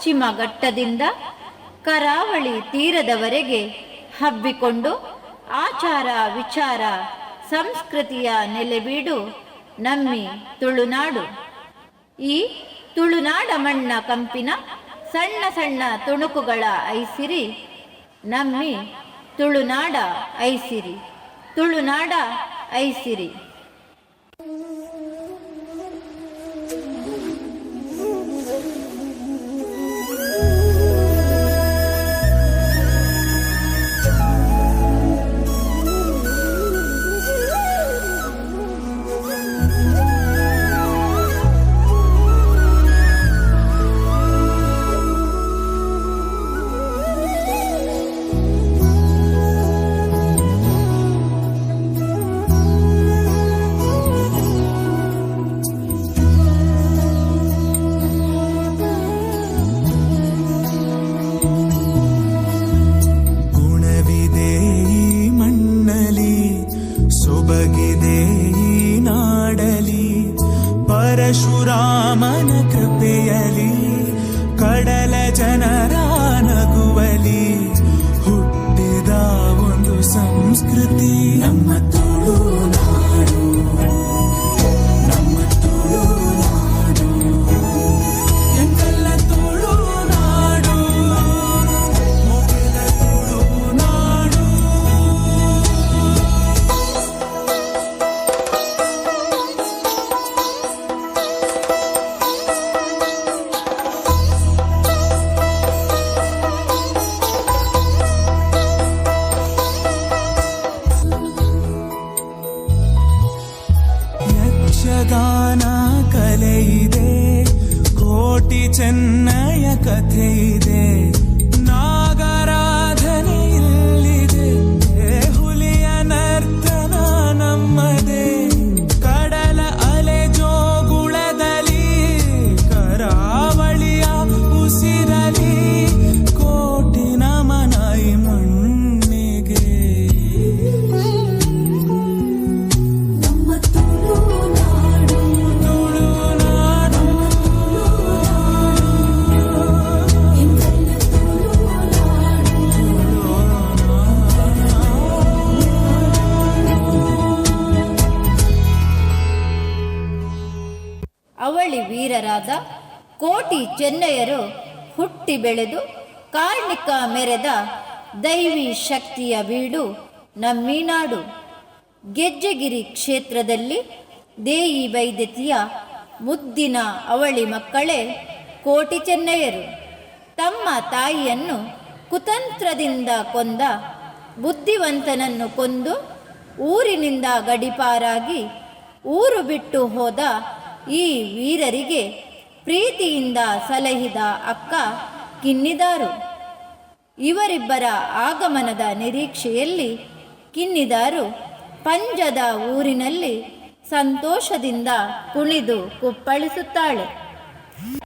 ಪಶ್ಚಿಮ ಘಟ್ಟದಿಂದ ಕರಾವಳಿ ತೀರದವರೆಗೆ ಹಬ್ಬಿಕೊಂಡು ಆಚಾರ ವಿಚಾರ ಸಂಸ್ಕೃತಿಯ ನೆಲೆಬೀಡು ನಮ್ಮಿ ತುಳುನಾಡು. ಈ ತುಳುನಾಡ ಮಣ್ಣ ಕಂಪಿನ ಸಣ್ಣ ಸಣ್ಣ ತುಣುಕುಗಳ ಐಸಿರಿ ನಮ್ಮಿ ತುಳುನಾಡ ಐಸಿರಿ, ತುಳುನಾಡ ಐಸಿರಿ. ಪರಶುರಾಮನ ಕೃಪೆಯಲಿ ಕಡಲ ಜನರ ನಗುವಲಿ ಹುಟ್ಟಿದ ಒಂದು ಸಂಸ್ಕೃತಿ ನಮ್ಮ ತುಳುನಾಡು, ನಮ್ಮ ತುಳುನಾಡು, ಎಂತೆಲ್ಲ ತುಳುನಾಡು, ಮೊದಲ ತುಳುನಾಡು. ಯಕ್ಷಗಾನ ಕಲೆ ಇದೆ, ಕೋಟಿ ಚೆನ್ನಯ ಕಥೆ ಇದೆ, ನಾಗರಾಧನೆ ಇಲ್ಲಿದೆ, ಹುಲಿಯ ನರ್ತನ ನಮ್ಮದೇ, ಕಡಲ ಅಲೆ ಜೋಗುಳದಲ್ಲಿ ಕರಾವಳಿಯ ಉಸಿರಲಿ ಕೋಟಿ ನಮನ ಈ ಮಣ್ಣಿಗೆ. ಅವಳಿ ವೀರರಾದ ಕೋಟಿ ಚೆನ್ನಯರು ಹುಟ್ಟಿ ಬೆಳೆದು ಕಾರ್ಣಿಕ ಮೆರೆದ ದೈವಿ ಶಕ್ತಿಯ ಬೀಡು ನಮ್ಮಿ ನಾಡು. ಗೆಜ್ಜೆಗಿರಿ ಕ್ಷೇತ್ರದಲ್ಲಿ ದೇಯಿ ವೈದ್ಯತಿಯ ಮುದ್ದಿನ ಅವಳಿ ಮಕ್ಕಳೇ ಕೋಟಿ ಚೆನ್ನಯರು. ತಮ್ಮ ತಾಯಿಯನ್ನು ಕುತಂತ್ರದಿಂದ ಕೊಂದ ಬುದ್ಧಿವಂತನನ್ನು ಕೊಂದು ಊರಿನಿಂದ ಗಡಿಪಾರಾಗಿ ಊರು ಬಿಟ್ಟು ಹೋದ ಈ ವೀರರಿಗೆ ಪ್ರೀತಿಯಿಂದ ಸಲಹಿದ ಅಕ್ಕ ಕಿನ್ನಿದಾರು. ಇವರಿಬ್ಬರ ಆಗಮನದ ನಿರೀಕ್ಷೆಯಲ್ಲಿ ಕಿನ್ನಿದಾರು ಪಂಜದ ಊರಿನಲ್ಲಿ ಸಂತೋಷದಿಂದ ಕುಣಿದು ಕುಪ್ಪಳಿಸುತ್ತಾಳೆ. అమ్మ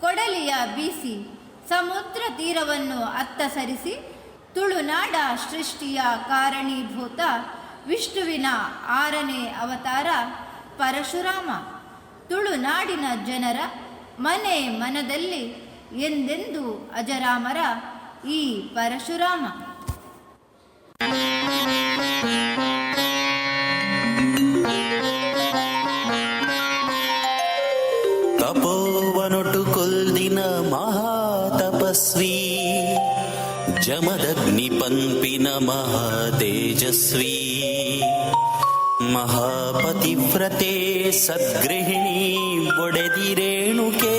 ಕೊಡಲಿಯ ಬೀಸಿ ಸಮುದ್ರ ತೀರವನ್ನು ಅತ್ತ ಸರಿಸಿ ತುಳುನಾಡ ಸೃಷ್ಟಿಯ ಕಾರಣೀಭೂತ ವಿಷ್ಣುವಿನ 6ನೇ ಅವತಾರ ಪರಶುರಾಮ. ತುಳುನಾಡಿನ ಜನರ ಮನೆ ಮನದಲ್ಲಿ ಎಂದೆಂದೂ ಅಜರಾಮರ ಈ ಪರಶುರಾಮ. ತಪೋವನೊಟ್ಟು ಕೊಲ್ದಿನ ಮಹಾತಪಸ್ವಿ, ಜಮದಗ್ನಿ ಪಂಪಿನ ಮಹಾತೇಜಸ್ವಿ, ಮಹಾಪತಿವ್ರತೆ ಸದ್ಗೃಹಿಣಿ ಬೊಡೆದಿರೇಣುಕೆ,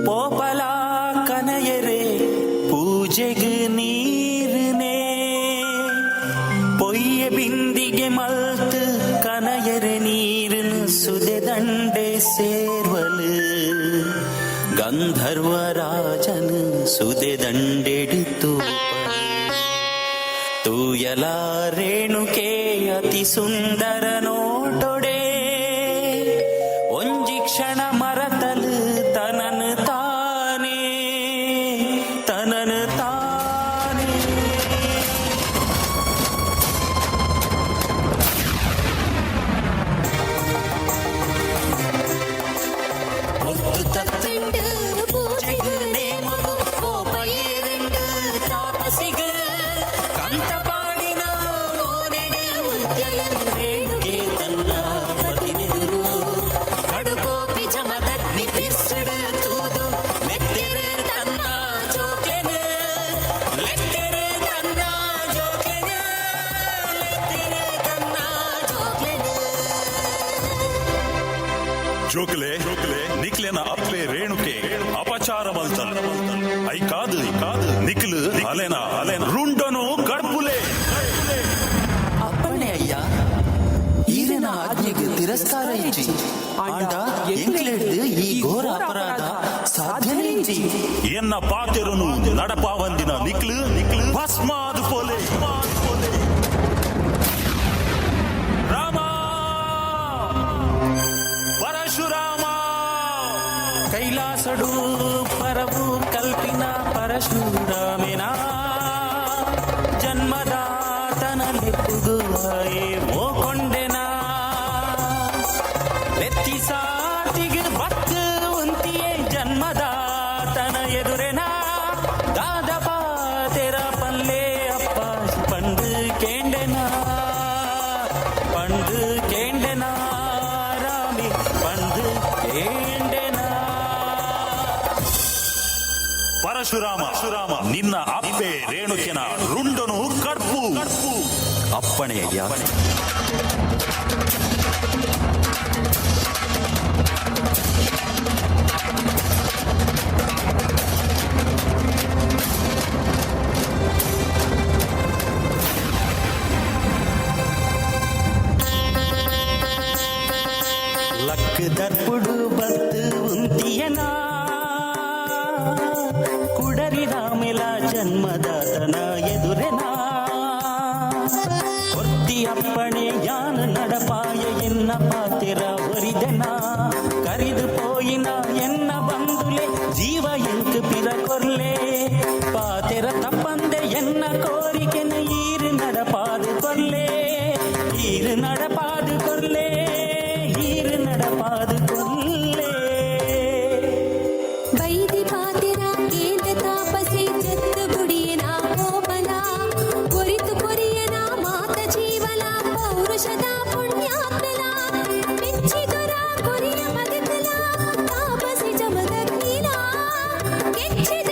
ಪೋಪಲ ಕನಯರೆ ಪೂಜೆಗೆ ನೀರ್ನೇ, ಪೊಯ್ಯ ಬಿಂದಿಗೆ ಮಲ್ತ್ ಕನಯರೆ ನೀರಿನ ಸುದೆ ದಂಡೆ ಸೇರ್ವಲು, ಗಂಧರ್ವರಾಜನ ಸುದೆ ದಂಡೆಡಿತು ತೂಯಲ ರೇಣುಕೆ ಅತಿ ಸುಂದರ ನೋಟೊಡೆ, ಒಂಜಿ ಕ್ಷಣ ಮರತಲು ತನನು ತಾನೇ ತನನು ತಾನೇ. ಜೋಕಲೆ ನಿಕ್ಲೆನ ಅಪ್ಪೆ ರೇಣುಕೆ ಅಪಚಾರ ಮಲ್ತಲ್ ಐ ಕಾದು ನಿಕ್ಲು ಅಲೆನ ರುಂಡನು ಕಡ್ಪುಲೆ. ಅಪ್ಪಣೆ ಅಯ್ಯ, ಈರಿನ ಆಜ್ಞೆಗೆ ತಿರಸ್ಕಾರ ಇಚ್ಚಿ ಆಂಡ ಎಂಕ್ಲೆಡ್ದು ಈ ಘೋರ ಅಪರಾಧ ಸಾಧ್ಯನೇ ಇಚ್ಚಿ. ಎನ್ನ ಪಾತೆರುನು ನಡಪಾವಂದಿನ ನಿಕ್ಲು ಭಸ್ಮಾದು ಪೋಲೆ. ರಾಮ ಪರಶುರಾಮ ಕೈಲಾಸಡು ಪರವು ಕಲ್ಪಿನ ಪರಶುರಾಮಿನ, ಜನ್ಮದಾತನ ಲೆಪ್ಪುಗುವಾಯೇ ಮೋಕೊಂಡೆನ, ಲೆತ್ತಿ ಸಾತಿಗೆ ಬತ್ತು ಉಂತಿಯೇ ಜನ್ಮದಾತನ ಎದುರೆನ, ದಾದಪ ತೆರ ಪಲ್ಲೆ ಅಪ್ಪ ಪಂಡು ಕೇಂಡೆನ ರಾಮಿ ಪಂಡು ಕೇಂಡೆನ. ಪರಶುರಾಮ ನಿನ್ನ ಅಪ್ಪೆ ರೇಣುಕೆನ ರುಂಡನು ಕಡ್ಪು. ಅಪ್ಪಣೆಯ ಲಕ್ ದರ್ಪುಡು ಬತ್ತು ಉಂತಿಯನ, ಕುಡರಿ ರಾಮೆಲ ಜನ್ಮದಾತನ ಎದುರೆನ, ಒತ್ತಿ ಅಪ್ಪಣೆ ಯಾನ ನಡಪಾಯ ಎನ್ನ ಪಾತೆರ ಒರಿದೆನ, ಕರಿದು ಪೋಯಿನ ಎನ್ನ ಬಂದುಲೆ ಜೀವ ಎಂಕು ಪಿರ ಕೊರ್ಲೆ, ಪಾತೆರ ತಪ್ಪಂದೆ ಎನ್ನ ಕೋರಿಕೆನ ಈರು ನಡಪಾದು ಕೊರ್ಲೆ, ಈರು ನಡಪಾದು ಕೊರ್ಲೆ, ಈರು ನಡಪಾದು ಕೊರ್ಲೆ. ವೈದಿ ಪಾತಿರ ಕೇಂದ್ರ ತಾಪಸಿ ಜತ್ತು ಬುಡಿಯನ ಕೋಪಲ, ಕೊರಿತು ಕೊರಿಯನ ಮಾತ ಜೀವಲ ಪೌರುಷದ ಪುಣ್ಯಾತ್ಮಲ, ಮೆಚ್ಚಿದುರ ಕೊರಿಯ ಮಗತಲ ತಾಪಸಿ ಜಮದಗ್ನಿಲ, ಕೆಚ್ಚಿದ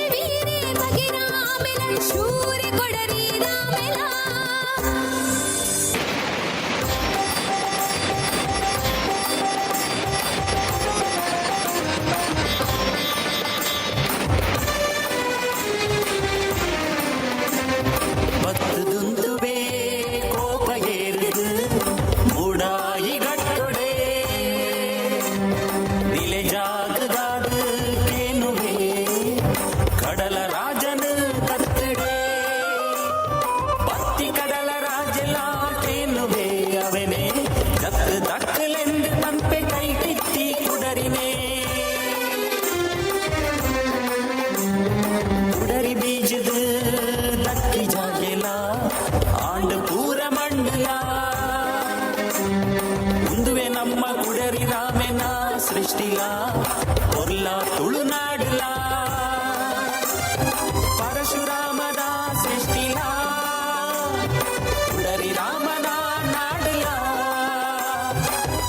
ನಾಡಲ ಪರಶುರಾಮನ ಸೃಷ್ಟಿಲ ಉಡರಿ ರಾಮನ ನಾಡಲ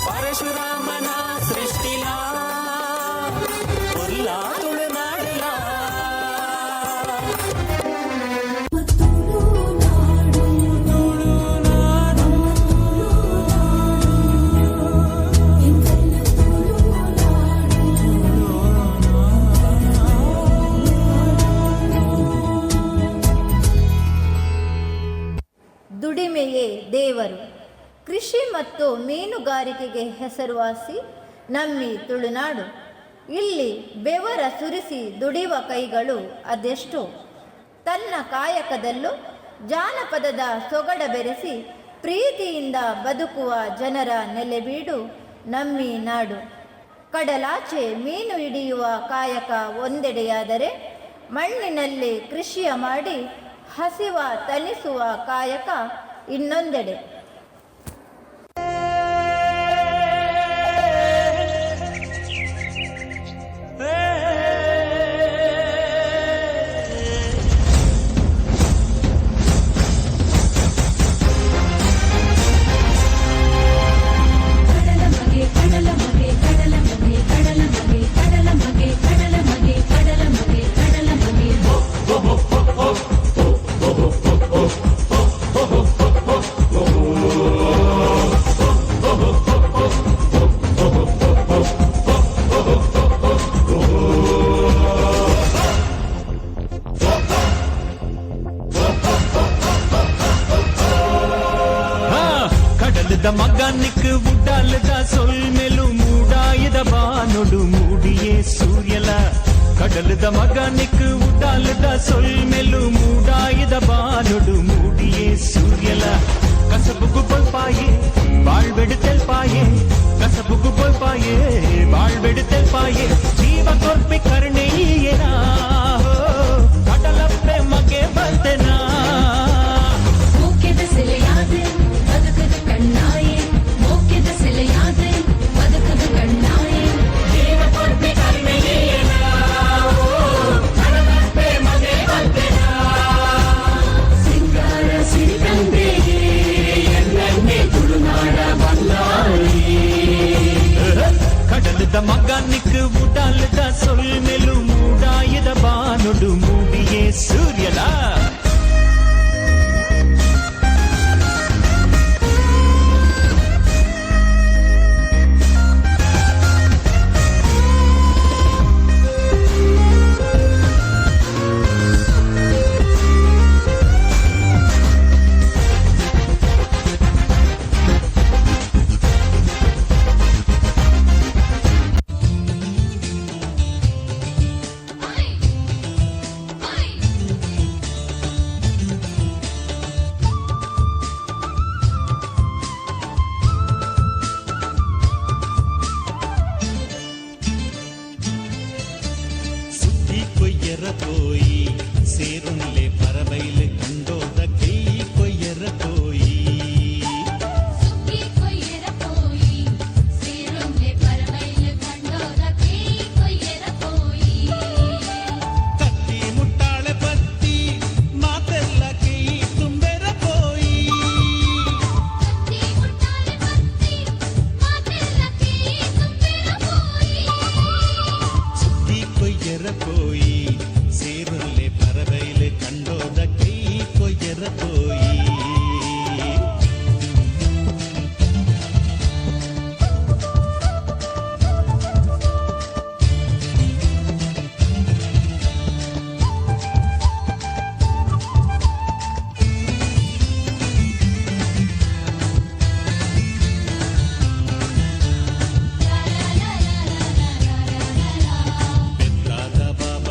ಪರಶುರಾಮನ ಸೃಷ್ಟಿಲ ಉಲ್ಲ ತುಳುನಾಡಲ ದುಡಿಮೆಯೇ ದೇವರು. ಕೃಷಿ ಮತ್ತು ಮೀನುಗಾರಿಕೆಗೆ ಹೆಸರುವಾಸಿ ನಮ್ಮಿ ತುಳುನಾಡು. ಇಲ್ಲಿ ಬೆವರ ಸುರಿಸಿ ದುಡಿಯುವ ಕೈಗಳು ಅದೆಷ್ಟೋ. ತನ್ನ ಕಾಯಕದಲ್ಲೂ ಜಾನಪದದ ಸೊಗಡ ಬೆರೆಸಿ ಪ್ರೀತಿಯಿಂದ ಬದುಕುವ ಜನರ ನೆಲೆಬೀಡು ನಮ್ಮಿ ನಾಡು. ಕಡಲಾಚೆ ಮೀನು ಹಿಡಿಯುವ ಕಾಯಕ ಒಂದೆಡೆಯಾದರೆ, ಮಣ್ಣಿನಲ್ಲಿ ಕೃಷಿಯ ಮಾಡಿ ಹಸಿವ ತಣಿಸುವ ಕಾಯಕ ಇನ್ನೊಂದೆಡೆ. மகனுக்கு உடாலத சொல் மெலும் மூடாயத வானொடு மூடியே சூரியல கடலுத மகனுக்கு உடாலத சொல் மெலும் மூடாயத வானொடு மூடியே சூரியல கசபுக்கு பொல்பாயே வாழ்வெடுத்தல் பாயே கசபுக்கு பொல்பாயே வாழ்வெடுத்தல் பாயே ஜீவ கொற்பಿ ಕರುಣೆಯೇನಾ கடலப்பே மகே ಬಂದೆನಾ ಮೂಕ್ಯದ ಸೆಲೆಯಾದೆ ಬದುಕದ ಕಣ್ಣಾಯೆ ಮೂಕ್ಯದ ಸೆಲೆಯಾದೆ ಬದುಕದ ಕಣ್ಣಾಯೆ ದೇವ ಕೊಡ್ಬೆ ಕರುಣೆಯೇನಾ ಕಡಲಪ್ಪೆ ಮಗೆ ಬಂದೆನಾ ಸಿಂಗಾರ ಸಿರಿಗಂಧೆಯೇ ಎಣ್ಣೆ ತುಳುನಾಡ ಬಂಗಾಳಿ கடலுத மகனுக்கு உடாலத சொல் மெலும் மூடாயத வானொடு மூடியே சூரியலா கொய்யரதோய் சேருன்லே பறவையிலே கண்டோத கை கொய்யரதோய் ಸುಕ್ಕಿ ಕೊಯ್ಯರ ಪೋಯಿ ಸೇರುಂಲೆ ಪರವೈಲೆ ಕಂಡೋದ ಕೈ ಕೊಯ್ಯರ ಪೋಯಿ ಕತ್ತಿ ಮುಟ್ಟಾಳೆ ಬತ್ತಿ ಮಾತೆಲ್ಲ ಕೈ ತುಂಬೆರ ಪೋಯಿ ಕತ್ತಿ ಮುಟ್ಟಾಲೆ ಬತ್ತಿ ಮಾತೆಲ್ಲ ಕೈ ತುಂಬೆರ ಪೋಯಿ ಸುತ್ತಿ ಕೊಯ್ಯರ ಪೋಯಿ ಸೇರುನ್ಲೆ ಪರವೈಲೆ ಕಂಡೋದ ಕೈ ಕೊಯ್ಯರ ಪೋಯಿ ಬೆತ್ತಾದ ಬಾಬ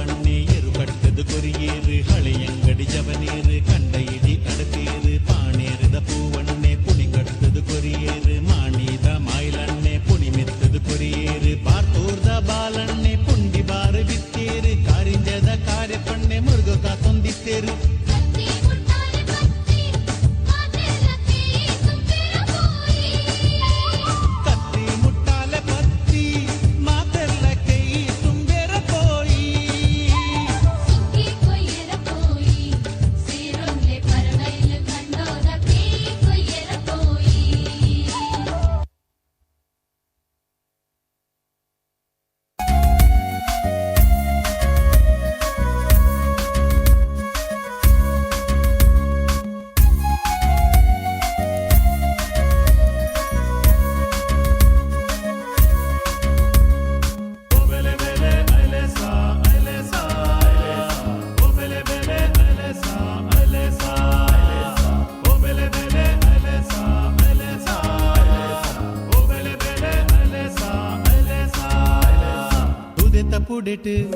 ಪುಡೆಟ್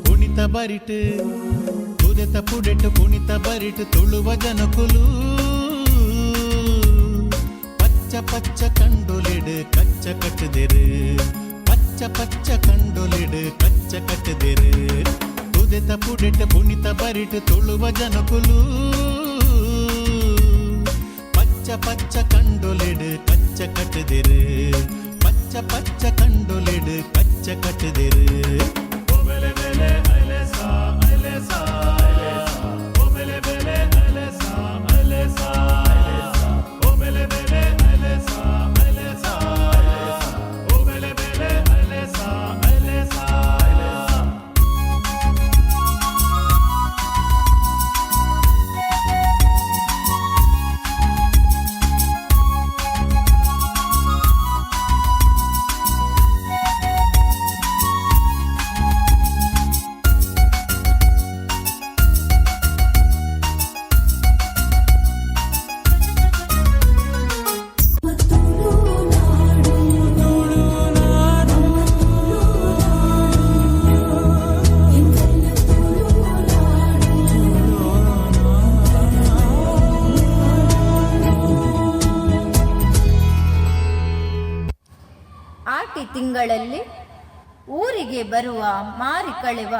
ಕುಣಿತ ಬರಿಟ್ ತುದೆತ ಪುಡೆಟ್ ಕುಣಿತ ಬರಿಟ್ ತುಳುವ ಜನಕುಲು ಪಚ್ಚ ಪಚ್ಚ ಕಂಡೊಲಿಡ್ ಕಚ್ಚ ಕಟ್ಟದೆರು ಪಚ್ಚ ಪಚ್ಚ ಕಂಡೊಲಿಡ್ ಕಚ್ಚ ಕಟ್ಟದೆರು ತುದೆತ ಪುಡೆಟ್ ಕುಣಿತ ಬರಿಟ್ ತುಳುವ ಜನಕುಲು ಪಚ್ಚ ಪಚ್ಚ ಕಂಡೊಲಿಡ್ ಕಚ್ಚ ಕಟ್ಟದೆರು ಪಚ್ಚ ಪಚ್ಚ ಕಂಡೊಲಿಡ್ ಕಚ್ಚ ಕಟ್ಟದೆರು ಆಟಿ ತಿಂಗಳಲ್ಲಿ ಊರಿಗೆ ಬರುವ ಮಾರಿ ಕಳೆವ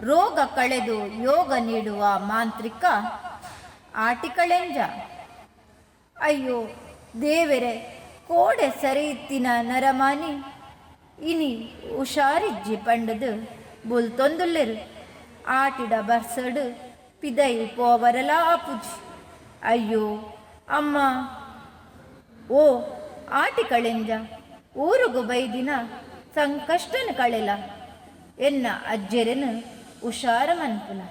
ರೋಗ ಕಳೆದು ಯೋಗ ನೀಡುವ ಮಾಂತ್ರಿಕ ಆಟಿಕಳೆಂಜ. ಅಯ್ಯೋ ದೇವರೇ, ಕೋಡೆ ಸರಿಯಿತ್ತಿನ ನರಮಾನಿ ಇನಿ ಹುಷಾರಿಜ್ಜಿ ಪಂಡದು ಬುಲ್ ತೊಂದುಲ್ಲೆರು ಆಟಿಡ ಬರ್ಸಡು ಪಿದೈ ಪೋವರಲ ಆಪುಜಿ. ಅಯ್ಯೋ ಅಮ್ಮ ಓ ಆಟಿಕಳೆಂಜ ಊರುಗು ಬೈದಿನ ಸಂಕಷ್ಟನ ಕಳೆಲ ಎನ್ನ ಅಜ್ಜೆರೆನು ಹುಷಾರ ಮನ್ಪುಲ.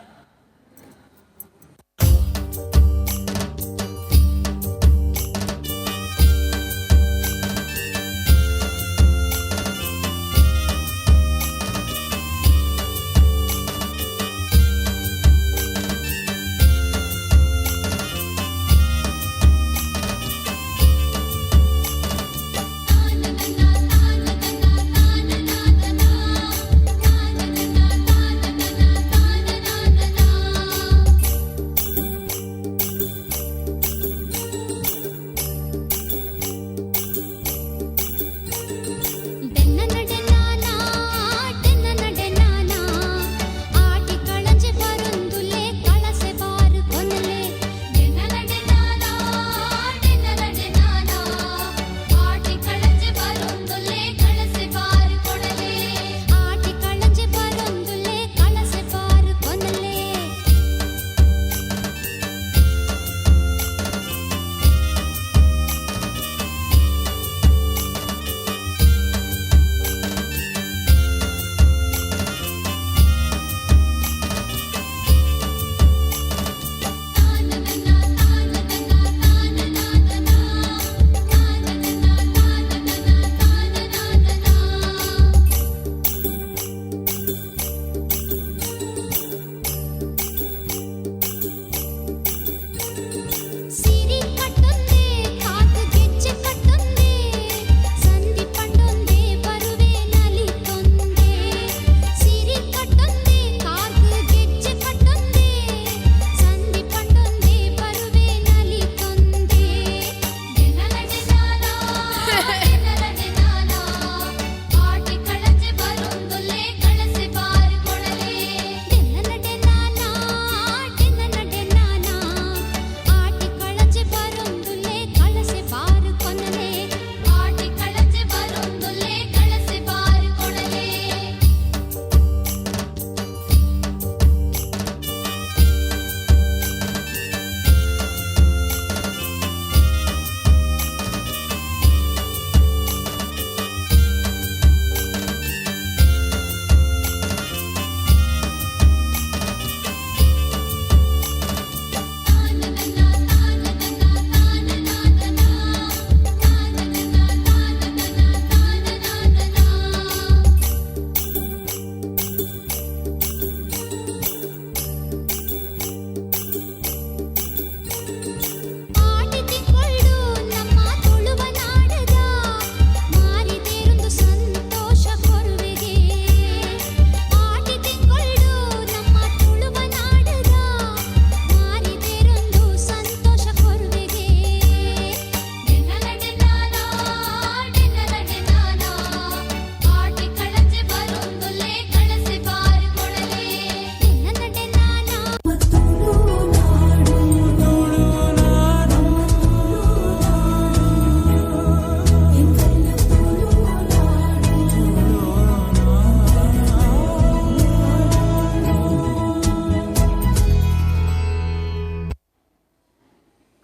na na na na na na na na na na na na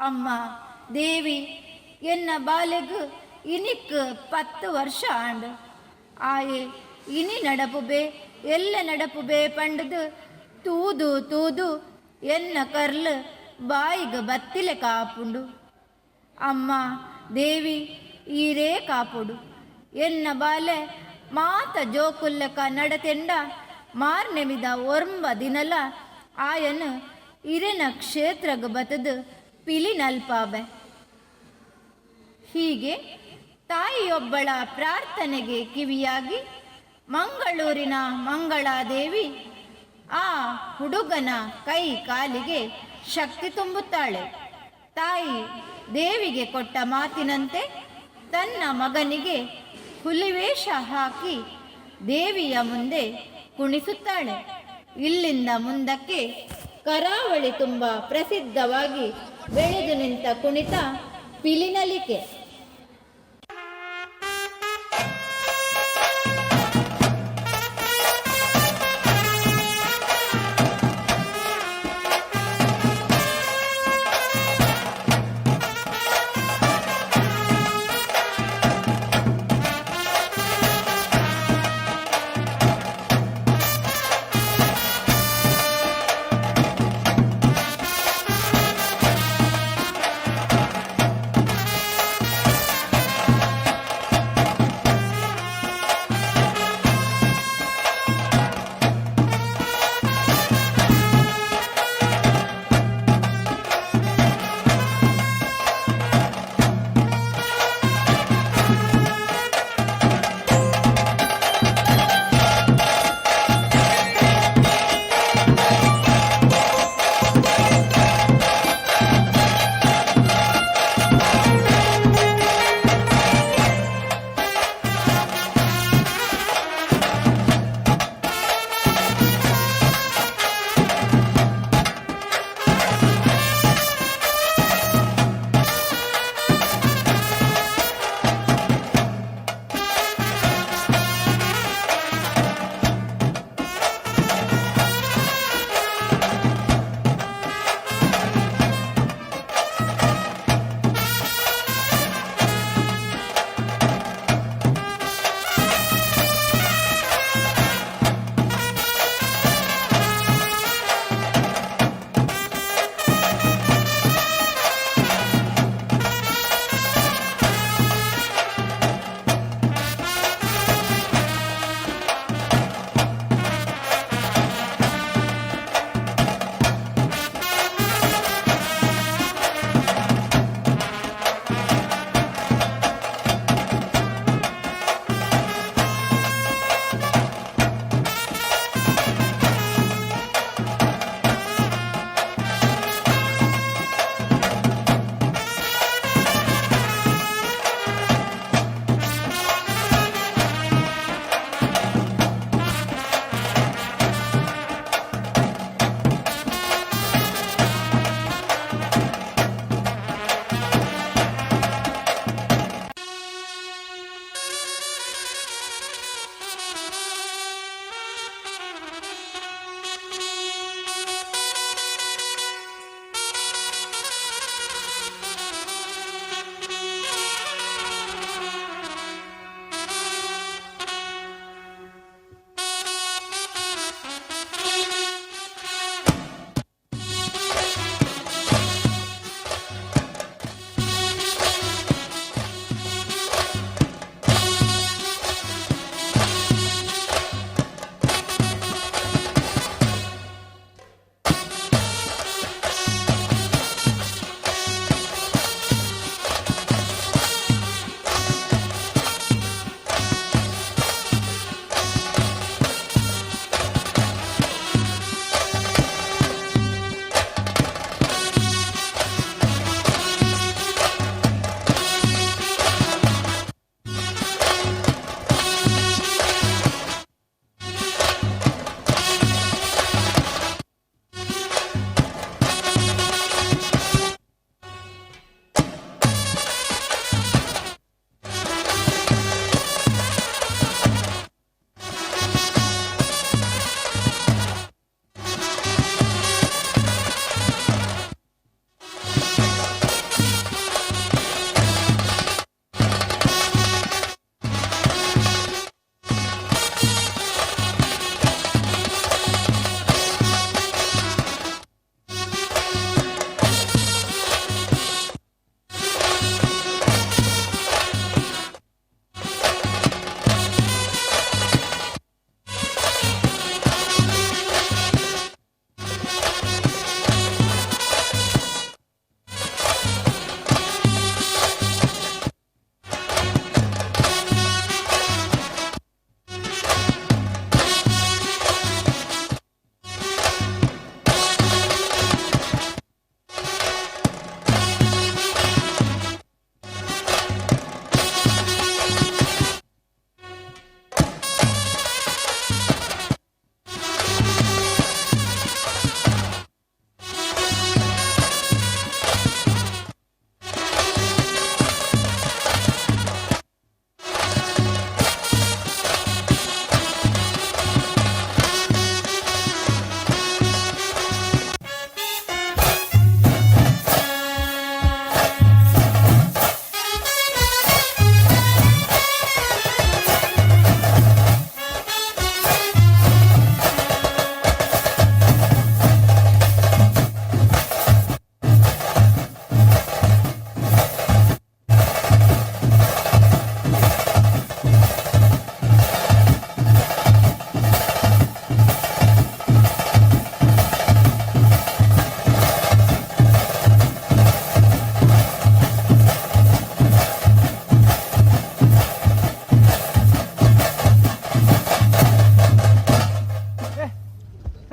ಅಮ್ಮ ದೇವಿ ಎನ್ನ ಬಾಲೆಗು ಇನಿಕ್ 10 ವರ್ಷ ಆಂಡು ಆಯೆ ಇನಿ ನಡಪುಬೆ ಎಲ್ಲ ನಡಪುಬೆ ಪಂಡದು ತೂದು ತೂದು ಎನ್ನ ಕರ್ಲು ಬಾಯಿಗೆ ಬತ್ತಿಲೆ ಕಾಪುಂಡು ಅಮ್ಮ ದೇವಿ ಈರೇ ಕಾಪುಡು ಎನ್ನ ಬಾಲೆ ಮಾತ ಜೋಕುಲ್ಲಕ ನಡತೆಂಡ ಮಾರ್ನೆಮಿದ ಒರ್ಂಬ ದಿನಲ ಆಯನು ಇರೆನ ಕ್ಷೇತ್ರಗ ಬತದು ಪಿಲಿ ನಲ್ಪಾಬೆ. ಹೀಗೆ ತಾಯಿಯೊಬ್ಬಳ ಪ್ರಾರ್ಥನೆಗೆ ಕಿವಿಯಾಗಿ ಮಂಗಳೂರಿನ ಮಂಗಳಾದೇವಿ ಆ ಹುಡುಗನ ಕೈ ಕಾಲಿಗೆ ಶಕ್ತಿ ತುಂಬುತ್ತಾಳೆ. ತಾಯಿ ದೇವಿಗೆ ಕೊಟ್ಟ ಮಾತಿನಂತೆ ತನ್ನ ಮಗನಿಗೆ ಹುಲಿವೇಷ ಹಾಕಿ ದೇವಿಯ ಮುಂದೆ ಕುಣಿಸುತ್ತಾಳೆ. ಇಲ್ಲಿಂದ ಮುಂದಕ್ಕೆ ಕರಾವಳಿ ತುಂಬ ಪ್ರಸಿದ್ಧವಾಗಿ ಬೆಳೆದು ನಿಂತ ಕುಣಿತ ಪಿಲಿನಲಿಕೆ.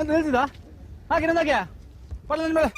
ಎಂತ ನಿಲ್ಸಿದ ಹಾಗೆ ನಂದಾಗೆ ಪಡ್ಲ ಮೇಲೆ